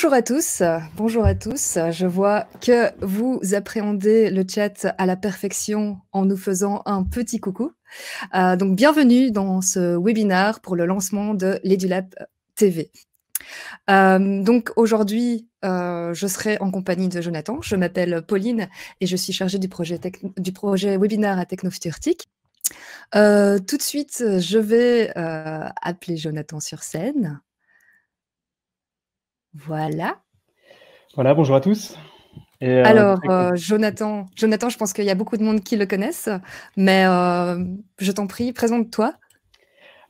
Bonjour à tous, bonjour à tous. Je vois que vous appréhendez le chat à la perfection en nous faisant un petit coucou. Donc bienvenue dans ce webinaire pour le lancement de l'EduLab TV. Donc aujourd'hui, je serai en compagnie de Jonathan. Je m'appelle Pauline et je suis chargée du projet webinaire à Technofuturtique. Tout de suite, je vais appeler Jonathan sur scène. Voilà. Voilà, bonjour à tous. Alors, Jonathan, je pense qu'il y a beaucoup de monde qui le connaissent, mais je t'en prie, présente-toi.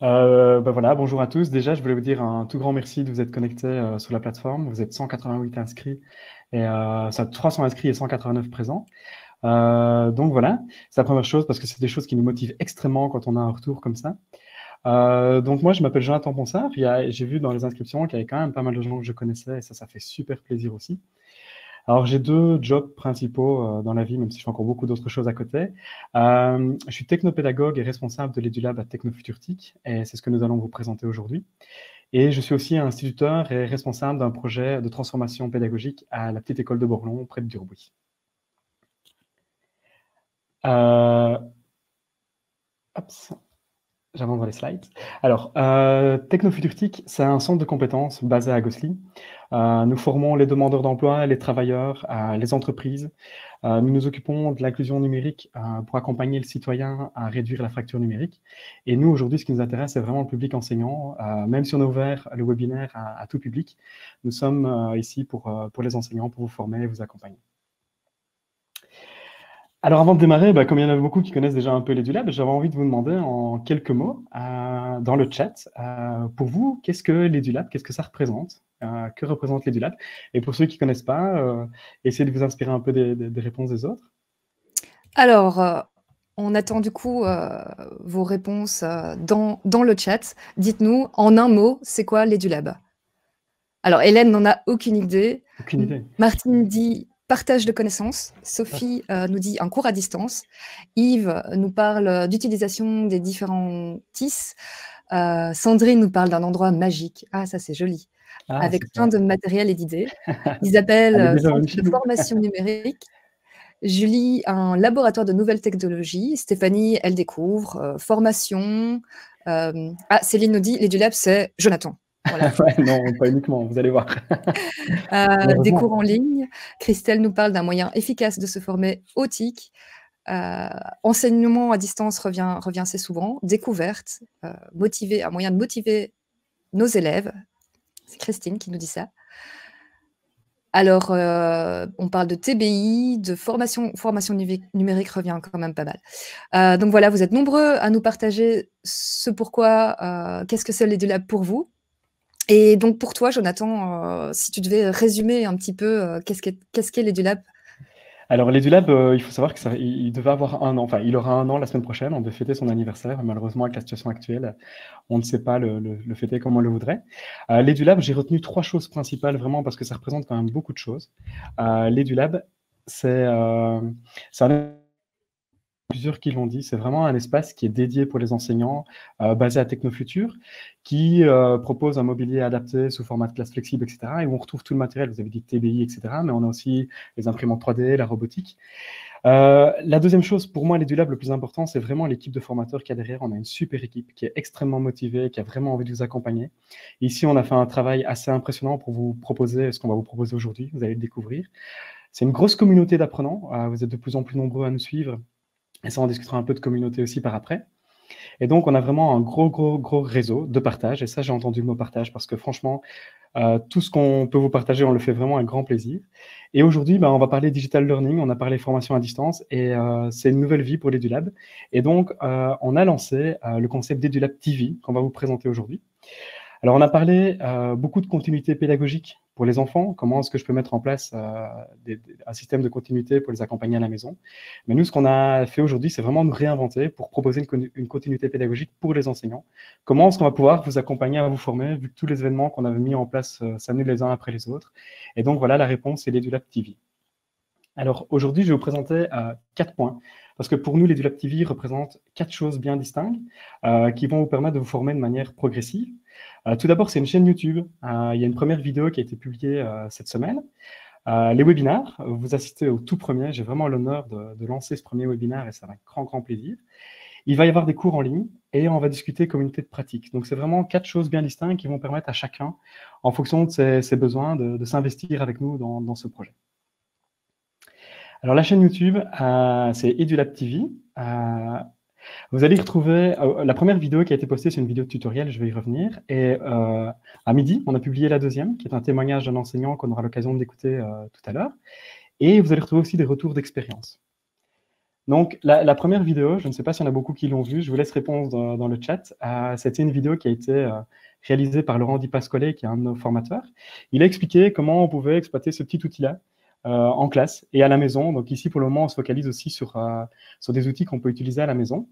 Voilà, bonjour à tous. Déjà, je voulais vous dire un tout grand merci de vous être connectés sur la plateforme. Vous êtes 188 inscrits et 300 inscrits et 189 présents. Donc voilà, c'est la première chose parce que c'est des choses qui nous motivent extrêmement quand on a un retour comme ça. Donc moi, je m'appelle Jonathan Ponsard. J'ai vu dans les inscriptions qu'il y avait quand même pas mal de gens que je connaissais et ça fait super plaisir aussi. Alors, j'ai deux jobs principaux dans la vie, même si je fais encore beaucoup d'autres choses à côté. Je suis technopédagogue et responsable de l'EduLab à Technofuturtique, et c'est ce que nous allons vous présenter aujourd'hui. Et je suis aussi instituteur et responsable d'un projet de transformation pédagogique à la petite école de Borlon, près de Durbuy. J'avance dans les slides. Alors, Technofuturtique, c'est un centre de compétences basé à Gosselies. Nous formons les demandeurs d'emploi, les travailleurs, les entreprises. Nous nous occupons de l'inclusion numérique pour accompagner le citoyen à réduire la fracture numérique. Et nous, aujourd'hui, ce qui nous intéresse, c'est vraiment le public enseignant. Même si on a ouvert le webinaire à tout public, nous sommes ici pour les enseignants, pour vous former et vous accompagner. Alors avant de démarrer, comme il y en a beaucoup qui connaissent déjà un peu l'EduLab, j'avais envie de vous demander en quelques mots dans le chat, pour vous, qu'est-ce que l'EduLab, qu'est-ce que ça représente, que représente l'EduLab? Et pour ceux qui ne connaissent pas, essayez de vous inspirer un peu des réponses des autres. Alors, on attend du coup vos réponses dans le chat. Dites-nous en un mot, c'est quoi l'EduLab? Alors, Hélène n'en a aucune idée. Aucune idée. Martine dit partage de connaissances. Sophie nous dit un cours à distance. Yves nous parle d'utilisation des différents TIS. Sandrine nous parle d'un endroit magique. Ah, ça c'est joli. Avec plein de matériel et d'idées. Isabelle, centre de formation numérique. Julie, un laboratoire de nouvelles technologies. Stéphanie, elle découvre. Formation. Céline nous dit l'EduLab, c'est Jonathan. Voilà. Ouais, non, pas uniquement, vous allez voir. Des cours en ligne. Christelle nous parle d'un moyen efficace de se former au TIC. Enseignement à distance revient assez souvent. Découverte, motiver, un moyen de motiver nos élèves. C'est Christine qui nous dit ça. Alors, on parle de TBI, de formation numérique revient quand même pas mal. Donc voilà, vous êtes nombreux à nous partager ce pourquoi, qu'est-ce que c'est l'EduLab pour vous. Et donc pour toi, Jonathan, si tu devais résumer un petit peu qu'est-ce qu'est l'EduLab? Alors l'EduLab, il faut savoir qu'il devait avoir un an, enfin il aura un an la semaine prochaine, on devait fêter son anniversaire, malheureusement avec la situation actuelle, on ne sait pas le fêter comme on le voudrait. L'EduLab, j'ai retenu 3 choses principales vraiment parce que ça représente quand même beaucoup de choses. L'EduLab, c'est plusieurs qui l'ont dit, c'est vraiment un espace qui est dédié pour les enseignants, basé à Technofutur, qui propose un mobilier adapté sous format de classe flexible, etc. Et où on retrouve tout le matériel, vous avez dit TBI, etc. Mais on a aussi les imprimantes 3D, la robotique. La deuxième chose, pour moi, l'EduLab, le plus important, c'est vraiment l'équipe de formateurs qu'il y a derrière. On a une super équipe qui est extrêmement motivée, qui a vraiment envie de vous accompagner. Ici, on a fait un travail assez impressionnant pour vous proposer ce qu'on va vous proposer aujourd'hui. Vous allez le découvrir. C'est une grosse communauté d'apprenants. Vous êtes de plus en plus nombreux à nous suivre. Et ça, on discutera un peu de communauté aussi par après. Et donc, on a vraiment un gros réseau de partage. Et ça, j'ai entendu le mot partage parce que franchement, tout ce qu'on peut vous partager, on le fait vraiment avec grand plaisir. Et aujourd'hui, on va parler digital learning, on a parlé formation à distance et c'est une nouvelle vie pour l'EduLab. Et donc, on a lancé le concept d'EduLab TV qu'on va vous présenter aujourd'hui. Alors, on a parlé beaucoup de continuité pédagogique pour les enfants. Comment est-ce que je peux mettre en place un système de continuité pour les accompagner à la maison? Mais nous, ce qu'on a fait aujourd'hui, c'est vraiment nous réinventer pour proposer une continuité pédagogique pour les enseignants. Comment est-ce qu'on va pouvoir vous accompagner à vous former, vu que tous les événements qu'on avait mis en place s'annulent les uns après les autres? Et donc, voilà, la réponse, c'est l'EduLab TV. Alors, aujourd'hui, je vais vous présenter 4 points. parce que pour nous, l'EduLab TV représente 4 choses bien distinctes qui vont vous permettre de vous former de manière progressive. Tout d'abord, c'est une chaîne YouTube. Il y a une première vidéo qui a été publiée cette semaine. Les webinaires, vous assistez au tout premier. J'ai vraiment l'honneur de lancer ce premier webinaire et c'est un grand plaisir. Il va y avoir des cours en ligne et on va discuter communauté de pratique. Donc, c'est vraiment 4 choses bien distinctes qui vont permettre à chacun, en fonction de ses besoins, de s'investir avec nous dans ce projet. Alors, la chaîne YouTube, c'est EduLab TV. Vous allez y retrouver la première vidéo qui a été postée, c'est une vidéo de tutoriel, je vais y revenir. Et à midi, on a publié la deuxième, qui est un témoignage d'un enseignant qu'on aura l'occasion d'écouter tout à l'heure. Et vous allez retrouver aussi des retours d'expérience. Donc, la première vidéo, je ne sais pas s'il y en a beaucoup qui l'ont vue, je vous laisse répondre dans le chat. C'était une vidéo qui a été réalisée par Laurent Di Pasquale, qui est un de nos formateurs. Il a expliqué comment on pouvait exploiter ce petit outil-là en classe et à la maison. Donc ici, pour le moment, on se focalise aussi sur des outils qu'on peut utiliser à la maison.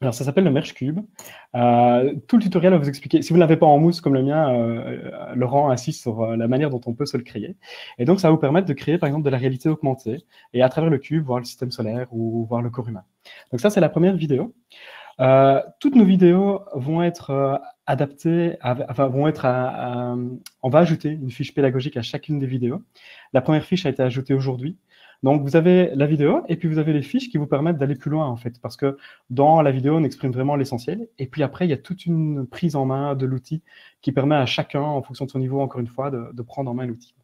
Alors, ça s'appelle le Merge Cube. Tout le tutoriel va vous expliquer. Si vous ne l'avez pas en mousse comme le mien, Laurent insiste sur la manière dont on peut se le créer. Et donc, ça va vous permettre de créer, par exemple, de la réalité augmentée et à travers le cube, voir le système solaire ou voir le corps humain. Donc ça, c'est la première vidéo. Toutes nos vidéos vont être adaptées, on va ajouter une fiche pédagogique à chacune des vidéos. La première fiche a été ajoutée aujourd'hui. Donc, vous avez la vidéo et puis vous avez les fiches qui vous permettent d'aller plus loin, en fait, parce que dans la vidéo, on exprime vraiment l'essentiel. Et puis après, il y a toute une prise en main de l'outil qui permet à chacun, en fonction de son niveau, encore une fois, de prendre en main l'outil.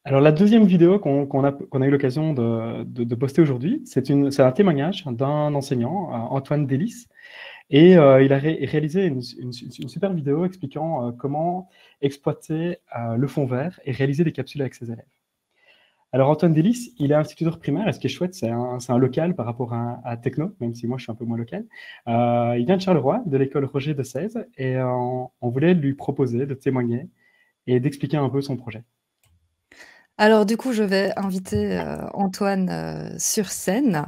Alors, la deuxième vidéo qu'on a eu l'occasion de poster aujourd'hui, c'est un témoignage d'un enseignant, Antoine Delis, et il a réalisé une super vidéo expliquant comment exploiter le fond vert et réaliser des capsules avec ses élèves. Alors, Antoine Delis, il est instituteur primaire, et ce qui est chouette, c'est un local par rapport à Techno, même si moi, je suis un peu moins local. Il vient de Charleroi, de l'école Roger de 16, et on voulait lui proposer de témoigner et d'expliquer un peu son projet. Alors du coup, je vais inviter Antoine sur scène.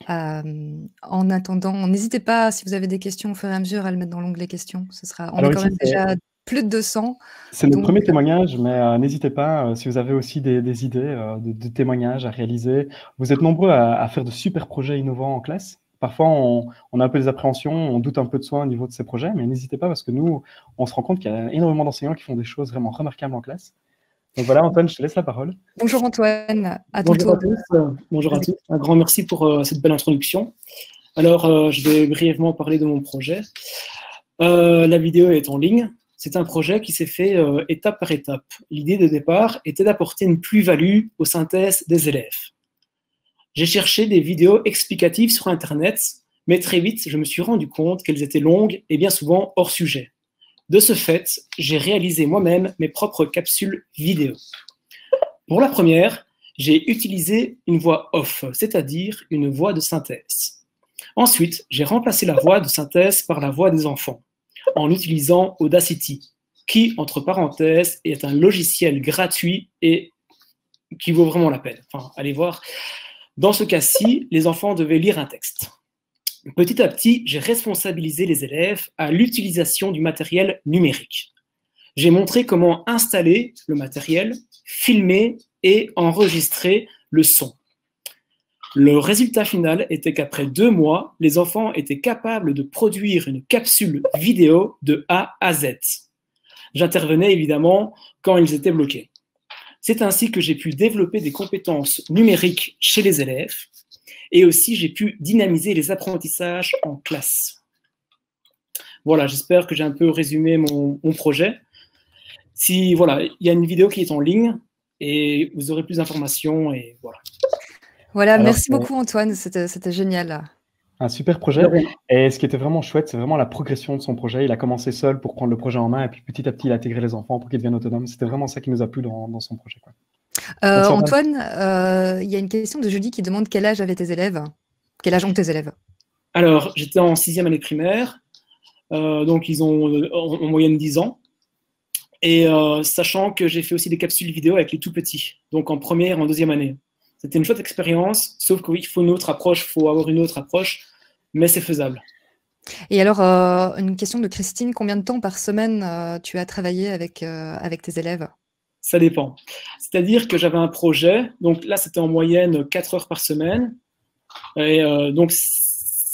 En attendant, n'hésitez pas, si vous avez des questions au fur et à mesure, à le mettre dans l'onglet questions. On est quand même déjà plus de 200. C'est notre premier témoignage, mais n'hésitez pas, si vous avez aussi des idées de témoignages à réaliser. Vous êtes nombreux à faire de super projets innovants en classe. Parfois, on a un peu des appréhensions, on doute un peu de soi au niveau de ces projets, mais n'hésitez pas parce que nous, on se rend compte qu'il y a énormément d'enseignants qui font des choses vraiment remarquables en classe. Donc voilà, Antoine, je te laisse la parole. Bonjour Antoine, à ton Bonjour tour. à tous. Bonjour à tous. Un grand merci pour cette belle introduction. Alors, je vais brièvement parler de mon projet. La vidéo est en ligne. C'est un projet qui s'est fait étape par étape. L'idée de départ était d'apporter une plus-value aux synthèses des élèves. J'ai cherché des vidéos explicatives sur Internet, mais très vite, je me suis rendu compte qu'elles étaient longues et bien souvent hors sujet. De ce fait, j'ai réalisé moi-même mes propres capsules vidéo. Pour la première, j'ai utilisé une voix off, c'est-à-dire une voix de synthèse. Ensuite, j'ai remplacé la voix de synthèse par la voix des enfants, en utilisant Audacity, qui, entre parenthèses, est un logiciel gratuit et qui vaut vraiment la peine. Enfin, allez voir. Dans ce cas-ci, les enfants devaient lire un texte. Petit à petit, j'ai responsabilisé les élèves à l'utilisation du matériel numérique. J'ai montré comment installer le matériel, filmer et enregistrer le son. Le résultat final était qu'après 2 mois, les enfants étaient capables de produire une capsule vidéo de A à Z. J'intervenais évidemment quand ils étaient bloqués. C'est ainsi que j'ai pu développer des compétences numériques chez les élèves et aussi j'ai pu dynamiser les apprentissages en classe. Voilà, j'espère que j'ai un peu résumé mon projet. Voilà, il y a une vidéo qui est en ligne et vous aurez plus d'informations et voilà. Voilà, merci beaucoup Antoine, c'était génial. Un super projet. Et ce qui était vraiment chouette, c'est vraiment la progression de son projet. Il a commencé seul pour prendre le projet en main et puis petit à petit, il a intégré les enfants pour qu'ils deviennent autonomes. C'était vraiment ça qui nous a plu dans son projet, quoi. Antoine, il y a une question de Julie qui demande quel âge avaient tes élèves? Quel âge ont tes élèves? Alors, j'étais en 6e année primaire, donc ils ont en moyenne 10 ans. Et sachant que j'ai fait aussi des capsules vidéo avec les tout petits, donc en première et en 2e année. C'était une chouette expérience, sauf que oui, il faut une autre approche, il faut avoir une autre approche, mais c'est faisable. Et alors, une question de Christine, combien de temps par semaine tu as travaillé avec tes élèves? Ça dépend. C'est-à-dire que j'avais un projet, donc là c'était en moyenne 4 heures par semaine, et donc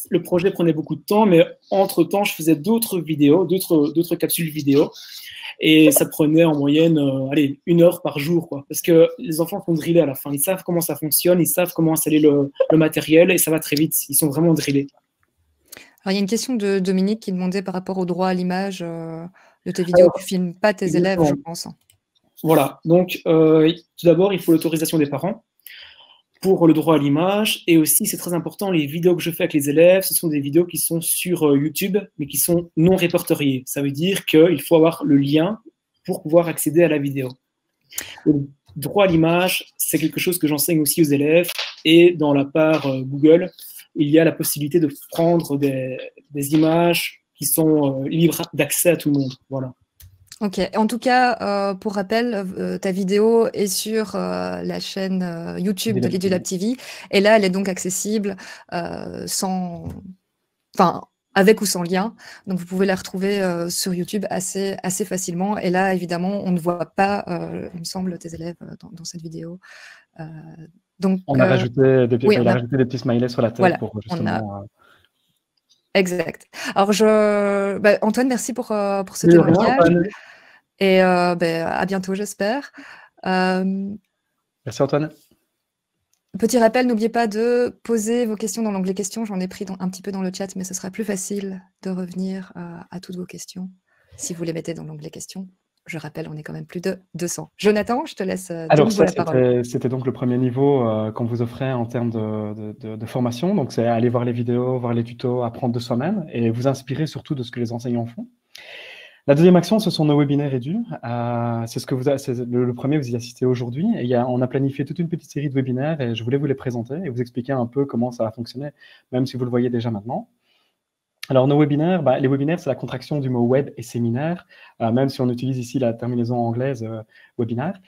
le projet prenait beaucoup de temps, mais entre-temps je faisais d'autres vidéos, d'autres capsules vidéo, et ça prenait en moyenne allez, 1 heure par jour, quoi, parce que les enfants sont drillés à la fin, ils savent comment ça fonctionne, ils savent comment installer le matériel, et ça va très vite, ils sont vraiment drillés. Alors, il y a une question de Dominique qui demandait par rapport au droit à l'image de tes vidéos. Tu ne filmes pas tes élèves, je pense. Voilà, donc tout d'abord, il faut l'autorisation des parents pour le droit à l'image. Et aussi, c'est très important, les vidéos que je fais avec les élèves, ce sont des vidéos qui sont sur YouTube, mais qui sont non répertoriées. Ça veut dire qu'il faut avoir le lien pour pouvoir accéder à la vidéo. Le droit à l'image, c'est quelque chose que j'enseigne aussi aux élèves. Et dans la part Google, il y a la possibilité de prendre des images qui sont libres d'accès à tout le monde. Voilà. Ok. En tout cas, pour rappel, ta vidéo est sur la chaîne YouTube de l'EduLab TV. Et là, elle est donc accessible sans... Enfin, avec ou sans lien. Donc, vous pouvez la retrouver sur YouTube assez facilement. Et là, évidemment, on ne voit pas, il me semble, tes élèves dans cette vidéo. Donc, on a rajouté des, oui, rajouté des petits smileys sur la tête, voilà, pour justement... Exact. Alors, Antoine, merci pour ce témoignage. Et à bientôt, j'espère. Merci, Antoine. Petit rappel, n'oubliez pas de poser vos questions dans l'onglet questions. J'en ai pris un petit peu dans le chat, mais ce sera plus facile de revenir à toutes vos questions si vous les mettez dans l'onglet questions. Je rappelle, on est quand même plus de 200. Jonathan, je te laisse Alors, la parole. C'était donc le premier niveau qu'on vous offrait en termes de formation. Donc, c'est aller voir les vidéos, voir les tutos, apprendre de soi-même et vous inspirer surtout de ce que les enseignants font. La deuxième action, ce sont nos webinaires Edu. C'est le premier, vous y assistez aujourd'hui. Et on a planifié toute une petite série de webinaires et je voulais vous les présenter et vous expliquer un peu comment ça va fonctionner, même si vous le voyez déjà maintenant. Alors, nos webinaires, les webinaires, c'est la contraction du mot web et séminaire, même si on utilise ici la terminaison anglaise webinaire.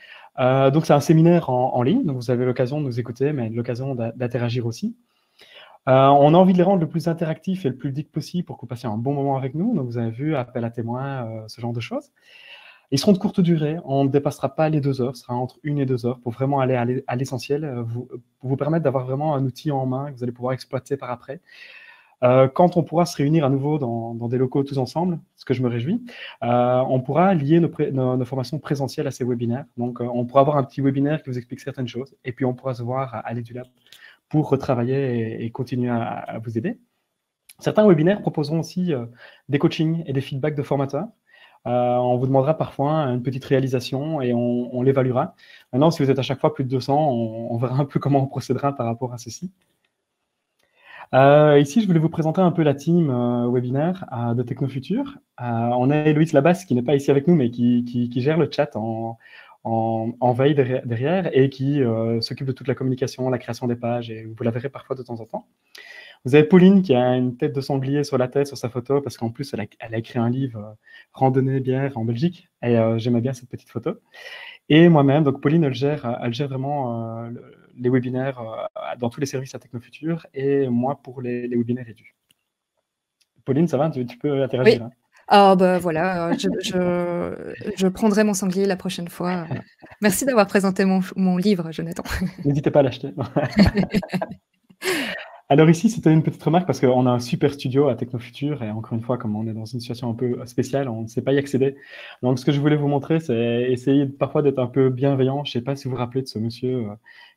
Donc, c'est un séminaire en ligne, donc vous avez l'occasion de nous écouter, mais l'occasion d'interagir aussi. On a envie de les rendre le plus interactifs et le plus ludique possible pour que vous passiez un bon moment avec nous. Donc, vous avez vu, appel à témoins, ce genre de choses. Ils seront de courte durée, on ne dépassera pas les 2 heures, ce sera entre 1 et 2 heures pour vraiment aller à l'essentiel, pour vous permettre d'avoir vraiment un outil en main que vous allez pouvoir exploiter par après. Quand on pourra se réunir à nouveau dans des locaux tous ensemble, ce que je me réjouis, on pourra lier nos formations présentielles à ces webinaires. Donc, on pourra avoir un petit webinaire qui vous explique certaines choses, et puis on pourra se voir à l'EduLab pour retravailler et continuer à vous aider. Certains webinaires proposeront aussi des coachings et des feedbacks de formateurs. On vous demandera parfois une petite réalisation et on l'évaluera. Maintenant, si vous êtes à chaque fois plus de 200, on verra un peu comment on procédera par rapport à ceci. Ici, je voulais vous présenter un peu la team webinaire de Technofutur. On a Héloïse Labasse qui n'est pas ici avec nous, mais qui gère le chat en veille derrière et qui s'occupe de toute la communication, la création des pages, et vous la verrez parfois de temps en temps. Vous avez Pauline qui a une tête de sanglier sur la tête, sur sa photo, parce qu'en plus, elle a écrit un livre Randonnée bière en Belgique, et j'aimais bien cette petite photo. Et moi-même, donc Pauline, elle gère vraiment les webinaires dans tous les services à Technofutur, et moi pour les webinaires Edu. Pauline, ça va? Tu peux interagir? Oui. Ah voilà, je prendrai mon sanglier la prochaine fois. Merci d'avoir présenté mon livre, Jonathan. N'hésitez pas à l'acheter. Alors ici, c'était une petite remarque parce qu'on a un super studio à Technofutur et encore une fois, comme on est dans une situation un peu spéciale, on ne sait pas y accéder. Donc ce que je voulais vous montrer, c'est essayer parfois d'être un peu bienveillant. Je ne sais pas si vous vous rappelez de ce monsieur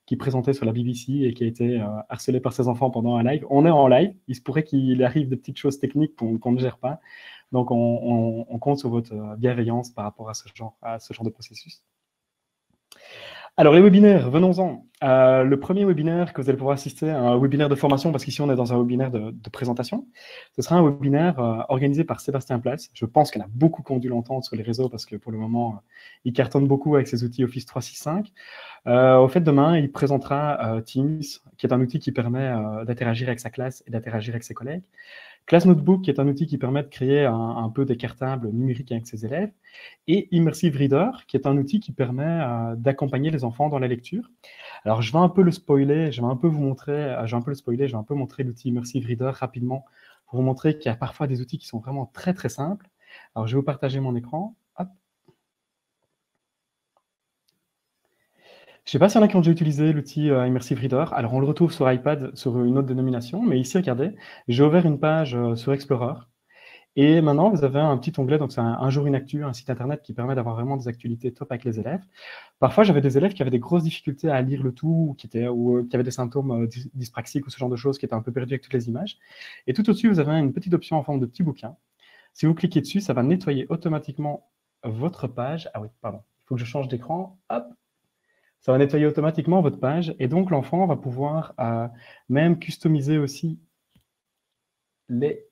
qui présentait sur la BBC et qui a été harcelé par ses enfants pendant un live. On est en live, il se pourrait qu'il arrive des petites choses techniques qu'on ne gère pas. Donc on compte sur votre bienveillance par rapport à ce genre de processus. Alors, les webinaires, venons-en. Le premier webinaire que vous allez pouvoir assister, un webinaire de formation, parce qu'ici, on est dans un webinaire de présentation. Ce sera un webinaire organisé par Sébastien Place. Je pense qu'il y en a beaucoup qui ont dû l'entendre sur les réseaux, parce que pour le moment, il cartonne beaucoup avec ses outils Office 365. Au fait, demain, il présentera Teams, qui est un outil qui permet d'interagir avec sa classe et d'interagir avec ses collègues. Class Notebook, qui est un outil qui permet de créer un peu des cartables numériques avec ses élèves, et Immersive Reader, qui est un outil qui permet d'accompagner les enfants dans la lecture. Alors, je vais un peu le spoiler, je vais un peu montrer l'outil Immersive Reader rapidement pour vous montrer qu'il y a parfois des outils qui sont vraiment très, très simples. Alors, je vais vous partager mon écran. Hop. Je ne sais pas s'il y en a qui ont déjà utilisé l'outil Immersive Reader. Alors, on le retrouve sur iPad sur une autre dénomination, mais ici, regardez, j'ai ouvert une page sur Explorer. Et maintenant, vous avez un petit onglet, donc c'est un jour une actu, un site internet qui permet d'avoir vraiment des actualités top avec les élèves. Parfois, j'avais des élèves qui avaient des grosses difficultés à lire le tout, ou qui avaient des symptômes dyspraxiques ou ce genre de choses, qui étaient un peu perdus avec toutes les images. Et tout au-dessus, vous avez une petite option en forme de petit bouquin. Si vous cliquez dessus, ça va nettoyer automatiquement votre page. Ah oui, pardon, il faut que je change d'écran. Hop, ça va nettoyer automatiquement votre page. Et donc, l'enfant va pouvoir même customiser aussi les...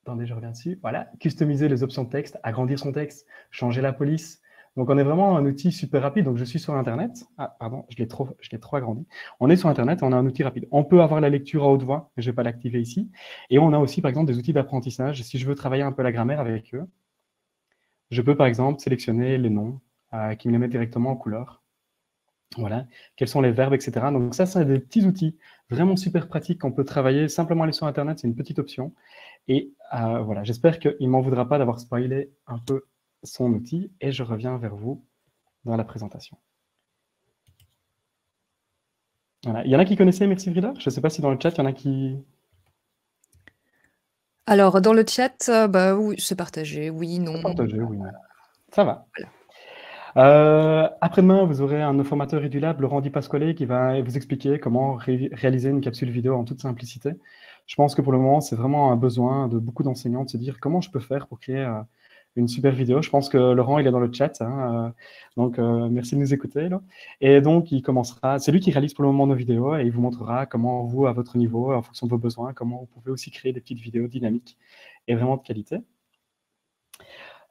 Attendez, je reviens dessus. Voilà, customiser les options de texte, agrandir son texte, changer la police. Donc, on est vraiment un outil super rapide. Donc, je suis sur Internet. Ah, pardon, je l'ai trop agrandi. On est sur Internet et on a un outil rapide. On peut avoir la lecture à haute voix, mais je ne vais pas l'activer ici. Et on a aussi, par exemple, des outils d'apprentissage. Si je veux travailler un peu la grammaire avec eux, je peux, par exemple, sélectionner les noms qui me les mettent directement en couleur. Voilà, quels sont les verbes, etc. Donc ça, c'est des petits outils vraiment super pratiques qu'on peut travailler. Simplement aller sur Internet, c'est une petite option. Et voilà, j'espère qu'il ne m'en voudra pas d'avoir spoilé un peu son outil. Et je reviens vers vous dans la présentation. Voilà. Il y en a qui connaissaient Immersive Reader? Je ne sais pas si dans le chat, il y en a qui... Alors, dans le chat, bah, oui, c'est partagé. Oui, non. C'est partagé, oui, non. Ça va. Voilà. Après-demain, vous aurez un de nos formateurs EduLab, Laurent Di Pasquale, qui va vous expliquer comment réaliser une capsule vidéo en toute simplicité. Je pense que pour le moment, c'est vraiment un besoin de beaucoup d'enseignants de se dire comment je peux faire pour créer une super vidéo. Je pense que Laurent, il est dans le chat, hein, donc merci de nous écouter. Là. Et donc, il commencera, c'est lui qui réalise pour le moment nos vidéos et il vous montrera comment vous, à votre niveau, en fonction de vos besoins, comment vous pouvez aussi créer des petites vidéos dynamiques et vraiment de qualité.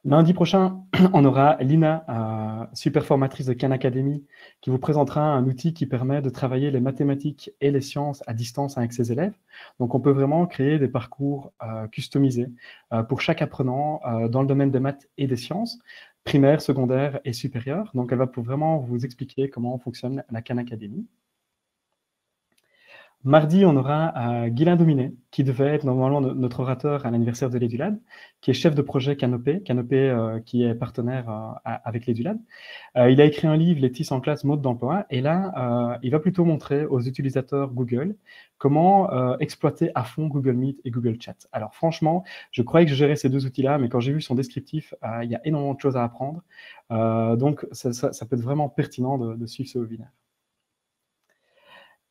Lundi prochain, on aura Lina, super formatrice de Khan Academy, qui vous présentera un outil qui permet de travailler les mathématiques et les sciences à distance avec ses élèves. Donc, on peut vraiment créer des parcours customisés pour chaque apprenant dans le domaine des maths et des sciences, primaire, secondaire et supérieure. Donc, elle va vraiment vous expliquer comment fonctionne la Khan Academy. Mardi, on aura Guylain Dominé, qui devait être normalement notre orateur à l'anniversaire de l'EduLab, qui est chef de projet Canopé, qui est partenaire avec l'EduLab. Il a écrit un livre, Les TIS en classe, mode d'emploi, et là, il va plutôt montrer aux utilisateurs Google comment exploiter à fond Google Meet et Google Chat. Alors franchement, je croyais que je gérais ces deux outils-là, mais quand j'ai vu son descriptif, il y a énormément de choses à apprendre. Donc, ça peut être vraiment pertinent de suivre ce webinaire.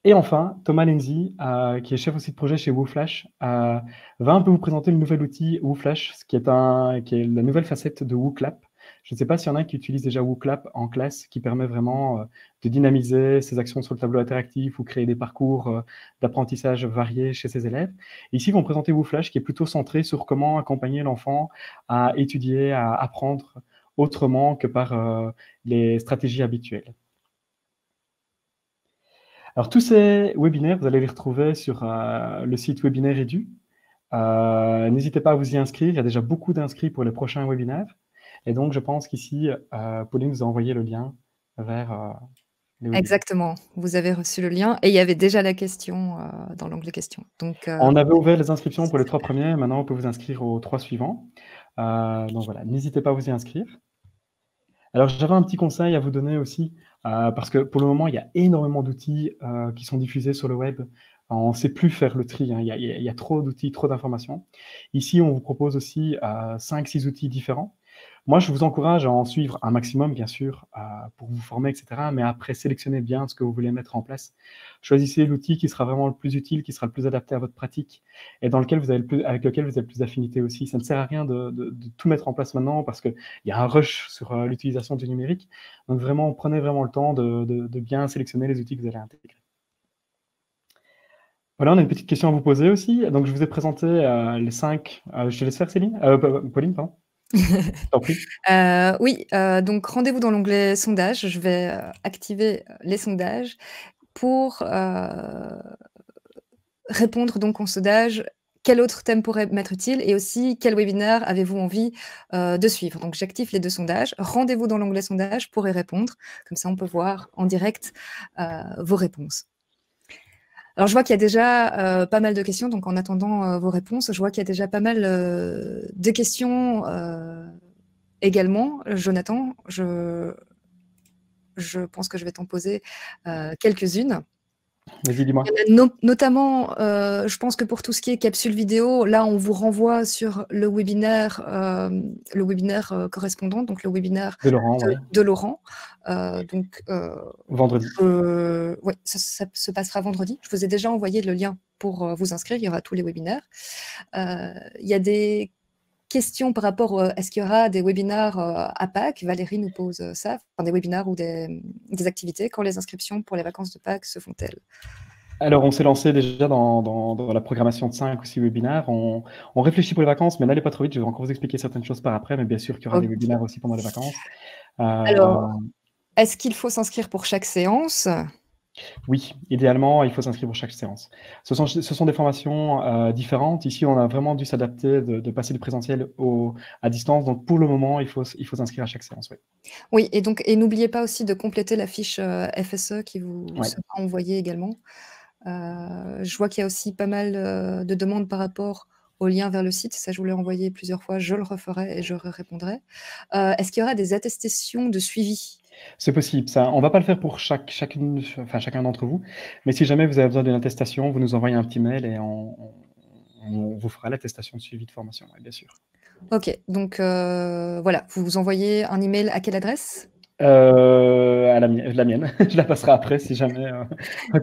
Et enfin, Thomas Lenzi, qui est chef aussi de projet chez WooFlash, va un peu vous présenter le nouvel outil WooFlash, qui est la nouvelle facette de WooClap. Je ne sais pas s'il y en a qui utilisent déjà WooClap en classe, qui permet vraiment de dynamiser ses actions sur le tableau interactif ou créer des parcours d'apprentissage variés chez ses élèves. Ici, ils vont présenter WooFlash, qui est plutôt centré sur comment accompagner l'enfant à étudier, à apprendre autrement que par les stratégies habituelles. Alors, tous ces webinaires, vous allez les retrouver sur le site Webinaire Edu. N'hésitez pas à vous y inscrire. Il y a déjà beaucoup d'inscrits pour les prochains webinaires. Et donc, je pense qu'ici, Pauline vous a envoyé le lien vers les webinaires. Exactement. Vous avez reçu le lien et il y avait déjà la question dans l'onglet questions. Donc, on avait ouvert les inscriptions pour les 3 premiers. Maintenant, on peut vous inscrire aux 3 suivants. Donc, voilà, n'hésitez pas à vous y inscrire. Alors, j'avais un petit conseil à vous donner aussi, parce que pour le moment, il y a énormément d'outils qui sont diffusés sur le web. On ne sait plus faire le tri, hein. Il y a trop d'outils, trop d'informations. Ici, on vous propose aussi 5-6 outils différents. Moi, je vous encourage à en suivre un maximum, bien sûr, pour vous former, etc. Mais après, sélectionnez bien ce que vous voulez mettre en place. Choisissez l'outil qui sera vraiment le plus utile, qui sera le plus adapté à votre pratique et avec lequel vous avez le plus d'affinité aussi. Ça ne sert à rien de tout mettre en place maintenant parce qu'il y a un rush sur l'utilisation du numérique. Donc, vraiment, prenez vraiment le temps de bien sélectionner les outils que vous allez intégrer. Voilà, on a une petite question à vous poser aussi. Donc, je vous ai présenté les 5... je te laisse faire, Céline Pauline, pardon. Oui, donc rendez-vous dans l'onglet sondage. Je vais activer les sondages pour répondre donc au sondage. Quel autre thème pourrait m'être utile et aussi quel webinaire avez-vous envie de suivre? Donc j'active les 2 sondages. Rendez-vous dans l'onglet sondage pour y répondre. Comme ça, on peut voir en direct vos réponses. Alors, je vois qu'il y a déjà pas mal de questions, donc en attendant vos réponses, je vois qu'il y a déjà pas mal de questions également. Jonathan, je je pense que je vais t'en poser quelques-unes. Vas-y, dis-moi. Notamment, je pense que pour tout ce qui est capsule vidéo, là, on vous renvoie sur le webinaire correspondant, donc le webinaire De Laurent, ouais. de Laurent. Vendredi. Ouais, ça se passera vendredi. Je vous ai déjà envoyé le lien pour vous inscrire. Il y aura tous les webinaires. Il y a des questions par rapport est-ce qu'il y aura des webinaires à Pâques? Valérie nous pose ça, enfin, des webinaires ou des activités. Quand les inscriptions pour les vacances de Pâques se font-elles? Alors, on s'est lancé déjà dans la programmation de 5 ou 6 webinaires. On réfléchit pour les vacances, mais n'allez pas trop vite. Je vais encore vous expliquer certaines choses par après, mais bien sûr qu'il y aura des webinaires aussi pendant les vacances. Alors, est-ce qu'il faut s'inscrire pour chaque séance? Oui, idéalement, il faut s'inscrire pour chaque séance. Ce sont des formations différentes. Ici, on a vraiment dû s'adapter de passer du présentiel à distance. Donc, pour le moment, il faut s'inscrire à chaque séance. Oui, oui, et n'oubliez pas aussi de compléter la fiche FSE qui vous sera envoyée également. Je vois qu'il y a aussi pas mal de demandes par rapport au lien vers le site. Ça, je vous l'ai envoyé plusieurs fois. Je le referai et je répondrai. Est-ce qu'il y aura des attestations de suivi? C'est possible, ça. On ne va pas le faire pour chacun d'entre vous, mais si jamais vous avez besoin d'une attestation, vous nous envoyez un petit mail et on vous fera l'attestation de suivi de formation, oui, bien sûr. Ok, donc voilà, vous vous envoyez un email à quelle adresse? La mienne. Je la passerai après si jamais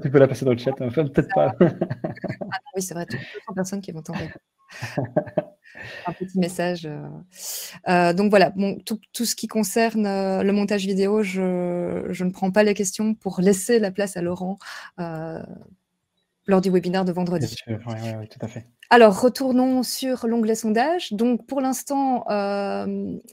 tu peux la passer dans le chat. Enfin, peut-être pas. Ah, oui, c'est vrai, 200 personnes qui vont t'envoyer un petit message. Donc voilà, bon, tout ce qui concerne le montage vidéo, je ne prends pas les questions pour laisser la place à Laurent lors du webinaire de vendredi. Bien sûr, oui, tout à fait. Alors, retournons sur l'onglet sondage. Donc, pour l'instant,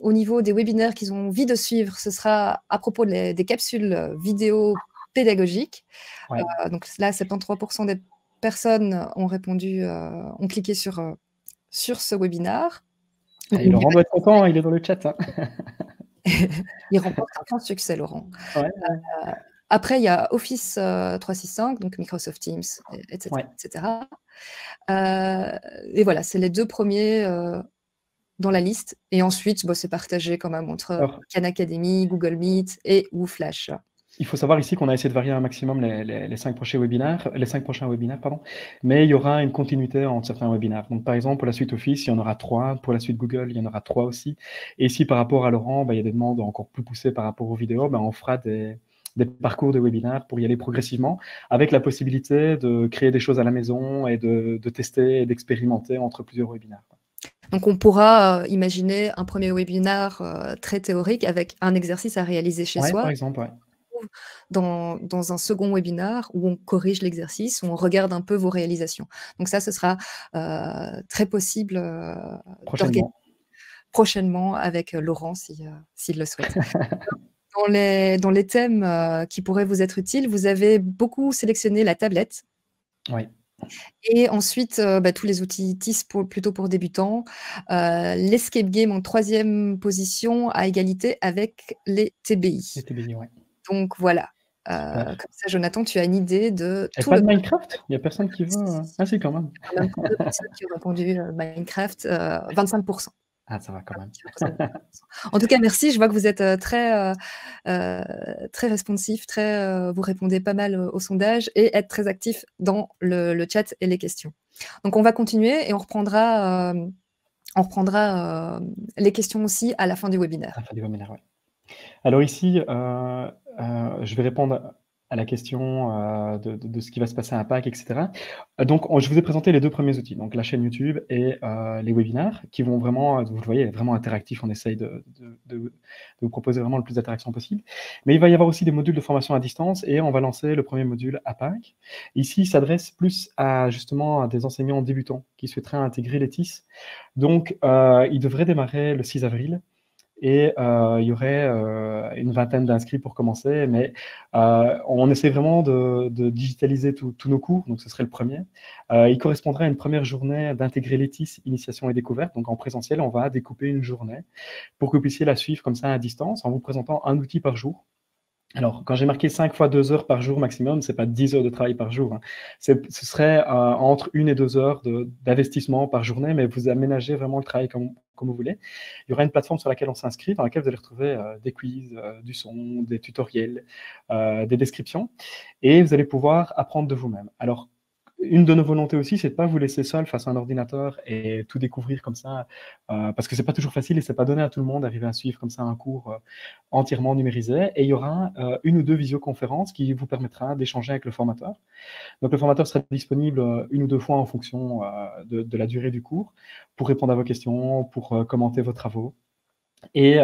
au niveau des webinaires qu'ils ont envie de suivre, ce sera à propos des capsules vidéo pédagogiques. Ouais. Donc là, 73% des personnes ont répondu, ont cliqué sur ce webinaire. Et Laurent doit être content, il est dans le chat. Hein. Il remporte un grand succès, Laurent. Ouais. Après, il y a Office 365, donc Microsoft Teams, etc. Ouais. etc. Et voilà, c'est les deux premiers dans la liste. Et ensuite, c'est partagé quand même entre Khan Academy, Google Meet et Flash. Il faut savoir ici qu'on a essayé de varier un maximum les 5 prochains webinaires, mais il y aura une continuité entre certains webinaires. Donc, par exemple, pour la suite Office, il y en aura 3. Pour la suite Google, il y en aura 3 aussi. Et ici, par rapport à Laurent, il y a des demandes encore plus poussées par rapport aux vidéos. On fera des parcours de webinaires pour y aller progressivement, avec la possibilité de créer des choses à la maison et de tester et d'expérimenter entre plusieurs webinaires. Donc, on pourra imaginer un premier webinaire très théorique avec un exercice à réaliser chez soi. Par exemple, ouais. Dans un second webinaire où on corrige l'exercice, où on regarde un peu vos réalisations. Donc ça, ce sera très possible prochainement avec Laurent, s'il le souhaite. Dans les thèmes qui pourraient vous être utiles, vous avez beaucoup sélectionné la tablette. Oui. Et ensuite, tous les outils TIS plutôt pour débutants. L'escape game en 3e position à égalité avec les TBI. Les TBI, oui. Donc voilà. Comme ça, Jonathan, tu as une idée de tout le Minecraft. Il n'y a personne qui veut. Ah si, quand même. Il y a même 32 personnes qui ont répondu Minecraft, 25%. Ah, ça va quand même. En tout cas, merci. Je vois que vous êtes très responsif, vous répondez pas mal au sondage et êtes très actif dans le chat et les questions. Donc, on va continuer et on reprendra les questions aussi à la fin du webinaire. À la fin du webinaire, oui. Alors ici, je vais répondre à la question de ce qui va se passer à Pâques, etc. Donc, je vous ai présenté les 2 premiers outils, donc la chaîne YouTube et les webinaires, qui vont vraiment, vous le voyez, vraiment interactifs. On essaye de vous proposer vraiment le plus d'interaction possible. Mais il va y avoir aussi des modules de formation à distance et on va lancer le premier module à Pâques. Ici, il s'adresse plus justement à des enseignants débutants qui souhaiteraient intégrer les TIS. Donc, il devrait démarrer le 6 avril. Et il y aurait une vingtaine d'inscrits pour commencer, mais on essaie vraiment de digitaliser tous nos cours, donc ce serait le premier. Il correspondrait à une première journée d'intégrer les TIS, initiation et découverte, donc en présentiel, on va découper une journée pour que vous puissiez la suivre comme ça à distance, en vous présentant un outil par jour. Alors, quand j'ai marqué 5 fois 2 heures par jour maximum, ce n'est pas 10 heures de travail par jour, hein. Ce serait entre 1 et 2 heures d'investissement par journée, mais vous aménagez vraiment le travail comme vous voulez. Il y aura une plateforme sur laquelle on s'inscrit, dans laquelle vous allez retrouver des quiz, du son, des tutoriels, des descriptions, et vous allez pouvoir apprendre de vous-même. Alors, une de nos volontés aussi, c'est de ne pas vous laisser seul face à un ordinateur et tout découvrir comme ça, parce que ce n'est pas toujours facile et ce n'est pas donné à tout le monde d'arriver à suivre comme ça un cours entièrement numérisé. Et il y aura une ou deux visioconférences qui vous permettra d'échanger avec le formateur. Donc le formateur sera disponible une ou deux fois en fonction de la durée du cours pour répondre à vos questions, pour commenter vos travaux. Et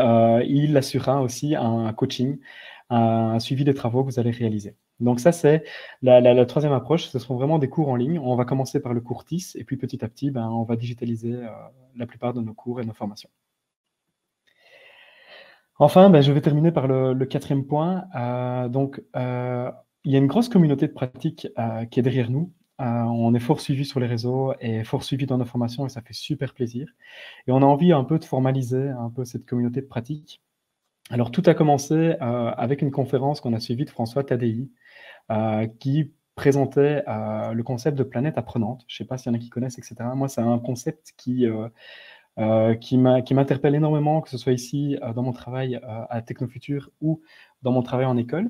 il assurera aussi un coaching, un suivi des travaux que vous allez réaliser. Donc ça, c'est la troisième approche. Ce seront vraiment des cours en ligne. On va commencer par le cours TIS, et puis petit à petit, on va digitaliser la plupart de nos cours et nos formations. Enfin, je vais terminer par le quatrième point. Il y a une grosse communauté de pratique qui est derrière nous. On est fort suivi sur les réseaux et fort suivi dans nos formations, et ça fait super plaisir. Et on a envie un peu de formaliser un peu cette communauté de pratique. Alors, tout a commencé avec une conférence qu'on a suivie de François Tadei, qui présentait le concept de planète apprenante. Je ne sais pas s'il y en a qui connaissent, etc. Moi, c'est un concept qui m'interpelle énormément, que ce soit ici dans mon travail à Technofutur ou dans mon travail en école.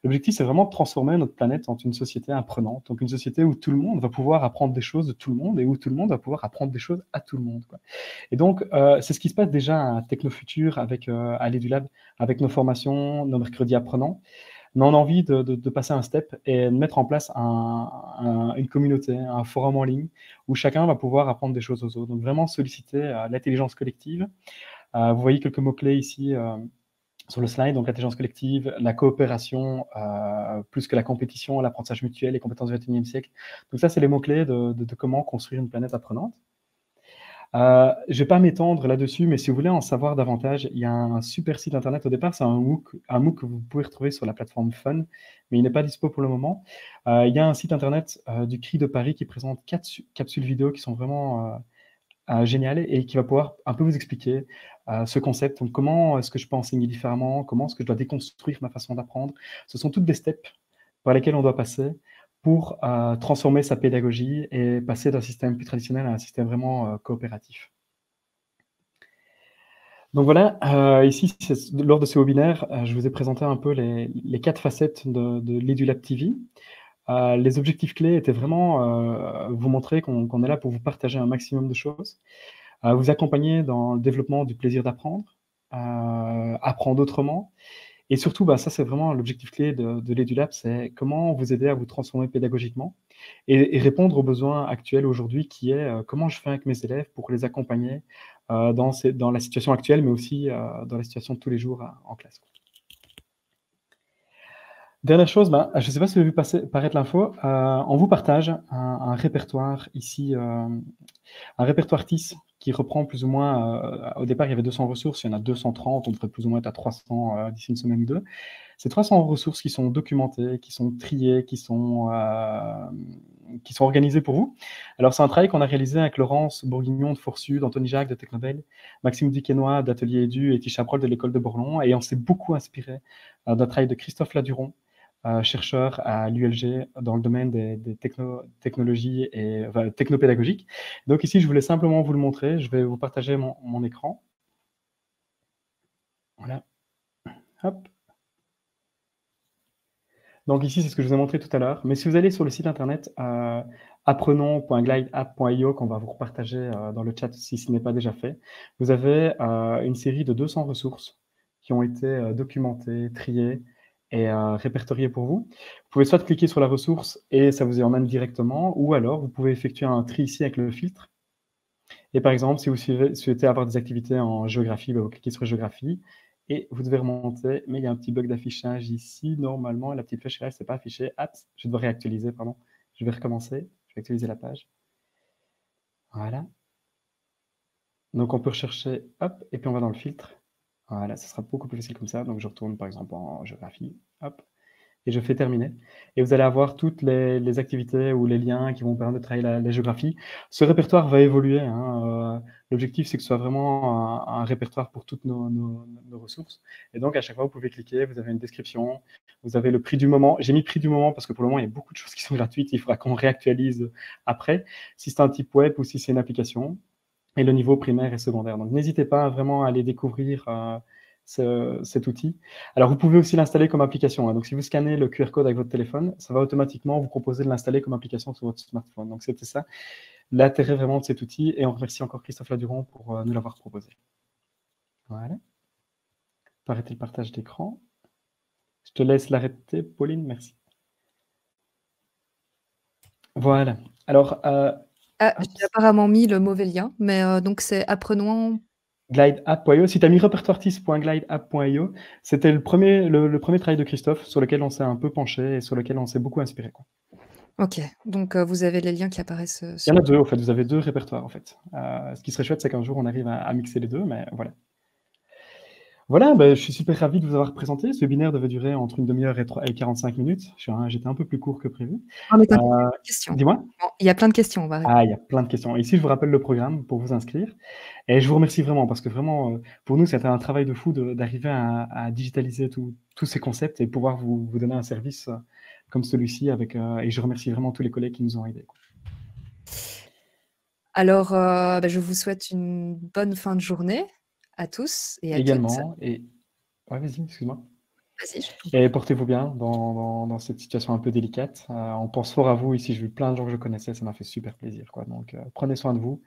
L'objectif, c'est vraiment de transformer notre planète en une société apprenante, donc une société où tout le monde va pouvoir apprendre des choses de tout le monde et où tout le monde va pouvoir apprendre des choses à tout le monde, quoi. Et donc, c'est ce qui se passe déjà à Technofutur avec, à l'EduLab, avec nos formations, nos mercredis apprenants. Mais on a envie de passer un step et de mettre en place une communauté, un forum en ligne où chacun va pouvoir apprendre des choses aux autres. Donc vraiment solliciter l'intelligence collective. Vous voyez quelques mots-clés ici sur le slide. Donc l'intelligence collective, la coopération, plus que la compétition, l'apprentissage mutuel, les compétences du XXIe siècle. Donc ça, c'est les mots-clés de comment construire une planète apprenante. Je ne vais pas m'étendre là-dessus, mais si vous voulez en savoir davantage, il y a un super site internet. Au départ, c'est un MOOC que vous pouvez retrouver sur la plateforme Fun, mais il n'est pas dispo pour le moment. Il y a un site internet du CRI de Paris qui présente 4 capsules vidéo qui sont vraiment géniales et qui va pouvoir un peu vous expliquer ce concept. Donc, comment est-ce que je peux enseigner différemment? Comment est-ce que je dois déconstruire ma façon d'apprendre? Ce sont toutes des steps par lesquels on doit passer pour transformer sa pédagogie et passer d'un système plus traditionnel à un système vraiment coopératif. Donc voilà, ici, lors de ce webinaire, je vous ai présenté un peu les 4 facettes de l'EduLab TV. Les objectifs clés étaient vraiment vous montrer qu'on est là pour vous partager un maximum de choses, vous accompagner dans le développement du plaisir d'apprendre, apprendre autrement. Et surtout, ça c'est vraiment l'objectif clé de l'EduLab, c'est comment vous aider à vous transformer pédagogiquement et répondre aux besoins actuels aujourd'hui qui est comment je fais avec mes élèves pour les accompagner dans la situation actuelle, mais aussi dans la situation de tous les jours en classe. Dernière chose, je ne sais pas si vous avez vu paraître l'info, on vous partage un répertoire ici, un répertoire TIS qui reprend plus ou moins, au départ il y avait 200 ressources, il y en a 230, on devrait plus ou moins être à 300 d'ici une semaine ou deux. Ces 300 ressources qui sont documentées, qui sont triées, qui sont organisées pour vous. Alors c'est un travail qu'on a réalisé avec Laurence Bourguignon de Forsud, Anthony Jacques de Technobel, Maxime Duquesnoy d'Atelier Edu et Tisha Broll de l'école de Borlon, et on s'est beaucoup inspiré d'un travail de Christophe Laduron, chercheur à l'ULG dans le domaine des technologies et technopédagogiques. Donc ici, je voulais simplement vous le montrer. Je vais vous partager mon écran. Voilà. Hop. Donc ici, c'est ce que je vous ai montré tout à l'heure. Mais si vous allez sur le site internet apprenons.glideapp.io, qu'on va vous repartager dans le chat si ce n'est pas déjà fait, vous avez une série de 200 ressources qui ont été documentées, triées, et répertorié pour vous. Vous pouvez soit cliquer sur la ressource et ça vous y emmène directement, ou alors vous pouvez effectuer un tri ici avec le filtre. Et par exemple, si vous souhaitez avoir des activités en géographie, vous cliquez sur géographie et vous devez remonter, mais il y a un petit bug d'affichage ici. Normalement, la petite flèche là, c'est pas affiché. Je dois réactualiser, pardon. Je vais recommencer. Je vais actualiser la page. Voilà. Donc on peut rechercher, hop, et puis on va dans le filtre. Voilà, ce sera beaucoup plus facile comme ça. Donc je retourne par exemple en géographie, hop, et je fais terminer. Et vous allez avoir toutes les activités ou les liens qui vont permettre de travailler la géographie. Ce répertoire va évoluer, hein, L'objectif, c'est que ce soit vraiment un répertoire pour toutes nos ressources. Et donc, à chaque fois, vous pouvez cliquer, vous avez une description, vous avez le prix du moment. J'ai mis prix du moment parce que pour le moment, il y a beaucoup de choses qui sont gratuites. Il faudra qu'on réactualise après, si c'est un type web ou si c'est une application, et le niveau primaire et secondaire. Donc, n'hésitez pas vraiment à aller découvrir cet outil. Alors, vous pouvez aussi l'installer comme application, hein. Donc, si vous scannez le QR code avec votre téléphone, ça va automatiquement vous proposer de l'installer comme application sur votre smartphone. Donc, c'était ça l'intérêt vraiment de cet outil. Et on remercie encore Christophe Laduron pour nous l'avoir proposé. Voilà. Arrêter le partage d'écran. Je te laisse l'arrêter, Pauline, merci. Voilà. Alors, j'ai apparemment mis le mauvais lien, mais donc c'est apprenons. Glideapp.io. Si tu as mis repertoireartist.glideapp.io, c'était le premier travail de Christophe sur lequel on s'est un peu penché et sur lequel on s'est beaucoup inspiré, quoi. Ok, donc vous avez les liens qui apparaissent. Il y en a deux, en fait. Vous avez deux répertoires, en fait. Ce qui serait chouette, c'est qu'un jour, on arrive à mixer les deux, mais voilà. Voilà, je suis super ravi de vous avoir présenté. Ce webinaire devait durer entre une demi-heure et 45 minutes. J'étais un peu plus court que prévu. Dis-moi. Il y a plein de questions. Il y a plein de questions. Ici, je vous rappelle le programme pour vous inscrire. Et je vous remercie vraiment parce que vraiment, pour nous, c'était un travail de fou d'arriver à digitaliser tous ces concepts et pouvoir vous donner un service comme celui-ci. Et je remercie vraiment tous les collègues qui nous ont aidés. Alors, je vous souhaite une bonne fin de journée à tous et à également. toutes. Et ouais, vas-y, excuse-moi. Vas-y. Et portez-vous bien dans cette situation un peu délicate. On pense fort à vous. Ici, j'ai vu plein de gens que je connaissais. Ça m'a fait super plaisir, quoi. Donc, prenez soin de vous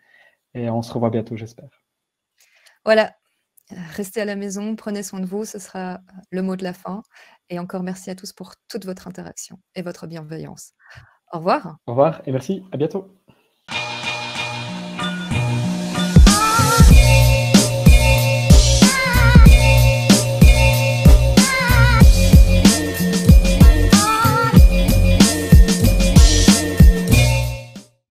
et on se revoit bientôt, j'espère. Voilà. Restez à la maison, prenez soin de vous. Ce sera le mot de la fin. Et encore merci à tous pour toute votre interaction et votre bienveillance. Au revoir. Au revoir et merci. À bientôt.